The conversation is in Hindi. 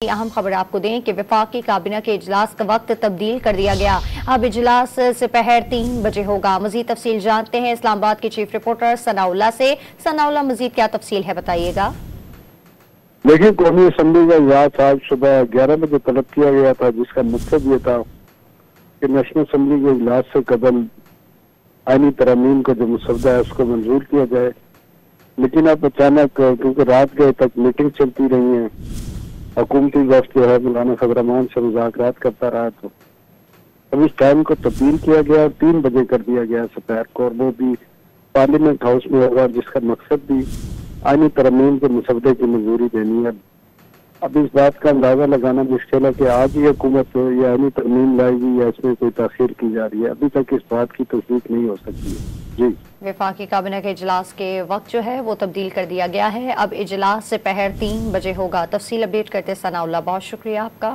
अहम खबर आपको दें कि वफाकी काबीना के इजलास का वक्त तब्दील कर दिया गया। अब इजलास दोपहर 3 बजे होगा। मजीद तफसील जानते हैं इस्लामाबाद की चीफ रिपोर्टर सनाउल्लाह से। सनाउल्लाह, मजीद क्या तफसील है, बताइएगा। देखिए, कौमी असम्बली का इजलास आज सुबह 11 बजे तलब किया गया था, जिसका मकसद ये था कि नेशनल असम्बली के इजलास से कबल आईनी तरमीम का जो मसौदा है उसको मंजूर किया जाए। लेकिन अब अचानक, क्योंकि रात गए तक मीटिंग चलती रही है, हुकूमती वफ्द जो है मौलाना फजल से मुज़ाकरात करता रहा, तो अब इस टाइम को तब्दील किया गया और 3 बजे कर दिया गया दोपहर को, और वो भी पार्लियामेंट हाउस में होगा, जिसका मकसद भी आईनी तरमीम के मसौदे की मंजूरी देनी है। अब इस बात का अंदाजा लगाना मुश्किल है कि आज ही हुकूमत ये आईनी तरमीम लाएगी या इसमें कोई ताखीर की जा रही है। अभी तक इस बात की तस्दीक नहीं हो सकती है। जी, वफाकी काबीना के इजलास के वक्त जो है वो तब्दील कर दिया गया है। अब इजलास दोपहर 3 बजे होगा। तफसील अपडेट करते सनाउल्लाह, बहुत शुक्रिया आपका।